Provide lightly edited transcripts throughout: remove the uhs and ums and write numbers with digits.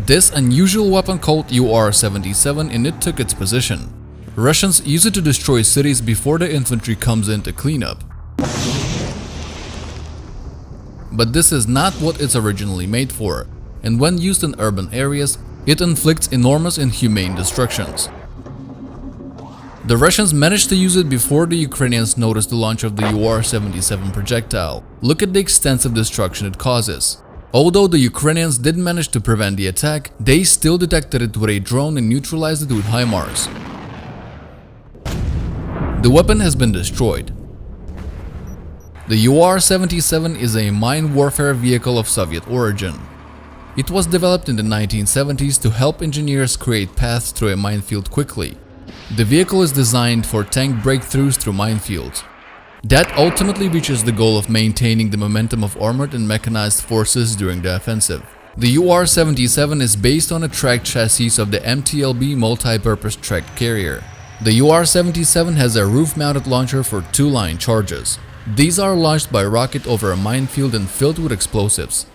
This unusual weapon called UR-77 in it took its position. Russians use it to destroy cities before the infantry comes in to clean up. But this is not what it's originally made for, and when used in urban areas, it inflicts enormous inhumane destructions. The Russians managed to use it before the Ukrainians noticed the launch of the UR-77 projectile. Look at the extensive destruction it causes. Although the Ukrainians did manage to prevent the attack, they still detected it with a drone and neutralized it with HIMARS. The weapon has been destroyed. The UR-77 is a mine warfare vehicle of Soviet origin. It was developed in the 1970s to help engineers create paths through a minefield quickly. The vehicle is designed for tank breakthroughs through minefields. That ultimately reaches the goal of maintaining the momentum of armored and mechanized forces during the offensive. The UR-77 is based on a tracked chassis of the MTLB multi-purpose tracked carrier. The UR-77 has a roof-mounted launcher for 2 line charges. These are launched by rocket over a minefield and filled with explosives.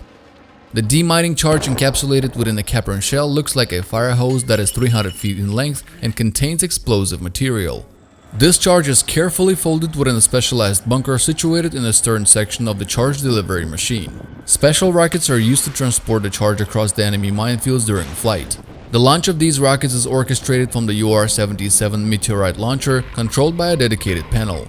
The demining charge encapsulated within a Capron shell looks like a fire hose that is 300 feet in length and contains explosive material. This charge is carefully folded within a specialized bunker situated in the stern section of the charge delivery machine. Special rockets are used to transport the charge across the enemy minefields during flight. The launch of these rockets is orchestrated from the UR-77 meteorite launcher, controlled by a dedicated panel.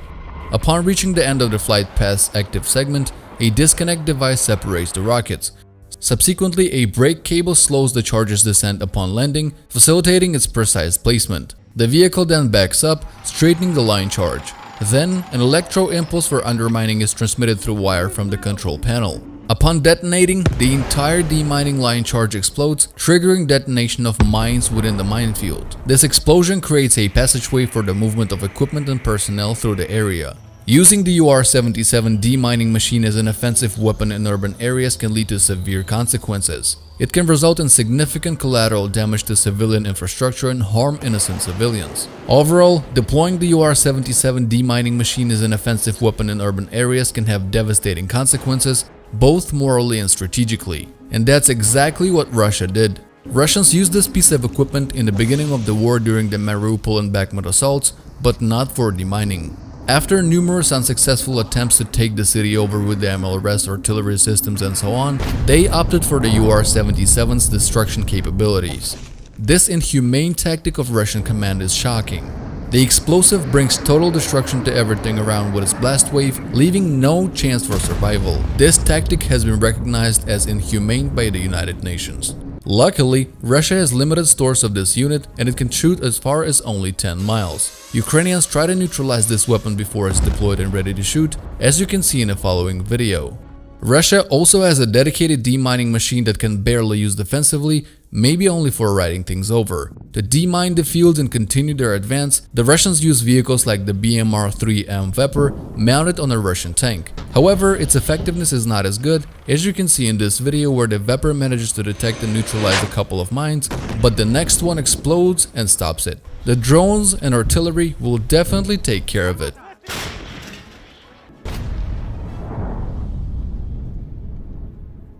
Upon reaching the end of the flight path's active segment, a disconnect device separates the rockets. Subsequently, a brake cable slows the charge's descent upon landing, facilitating its precise placement. The vehicle then backs up, straightening the line charge. Then, an electro impulse for undermining is transmitted through wire from the control panel. Upon detonating, the entire demining line charge explodes, triggering detonation of mines within the minefield. This explosion creates a passageway for the movement of equipment and personnel through the area. Using the UR-77 demining machine as an offensive weapon in urban areas can lead to severe consequences. It can result in significant collateral damage to civilian infrastructure and harm innocent civilians. Overall, deploying the UR-77 demining machine as an offensive weapon in urban areas can have devastating consequences, both morally and strategically. And that's exactly what Russia did. Russians used this piece of equipment in the beginning of the war during the Mariupol and Bakhmut assaults, but not for demining. After numerous unsuccessful attempts to take the city over with the MLRS artillery systems and so on, they opted for the UR-77's destruction capabilities. This inhumane tactic of Russian command is shocking. The explosive brings total destruction to everything around with its blast wave, leaving no chance for survival. This tactic has been recognized as inhumane by the United Nations. Luckily, Russia has limited stores of this unit and it can shoot as far as only 10 miles. Ukrainians try to neutralize this weapon before it's deployed and ready to shoot, as you can see in the following video. Russia also has a dedicated demining machine that can barely use defensively, maybe only for riding things over. To demine the fields and continue their advance, the Russians use vehicles like the BMR-3M Vepr mounted on a Russian tank. However, its effectiveness is not as good, as you can see in this video where the Vepr manages to detect and neutralize a couple of mines, but the next one explodes and stops it. The drones and artillery will definitely take care of it.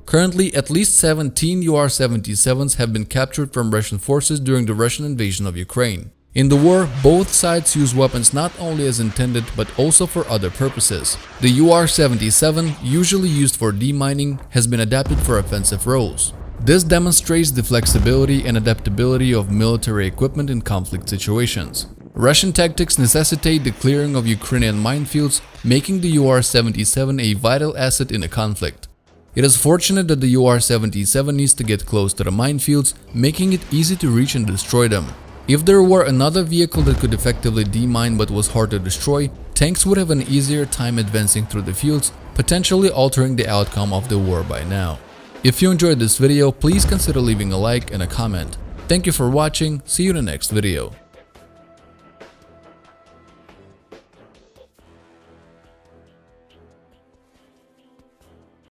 Currently, at least 17 UR-77s have been captured from Russian forces during the Russian invasion of Ukraine. In the war, both sides use weapons not only as intended but also for other purposes. The UR-77, usually used for demining, has been adapted for offensive roles. This demonstrates the flexibility and adaptability of military equipment in conflict situations. Russian tactics necessitate the clearing of Ukrainian minefields, making the UR-77 a vital asset in a conflict. It is fortunate that the UR-77 needs to get close to the minefields, making it easy to reach and destroy them. If there were another vehicle that could effectively demine but was hard to destroy, tanks would have an easier time advancing through the fields, potentially altering the outcome of the war by now. If you enjoyed this video, please consider leaving a like and a comment. Thank you for watching, see you in the next video.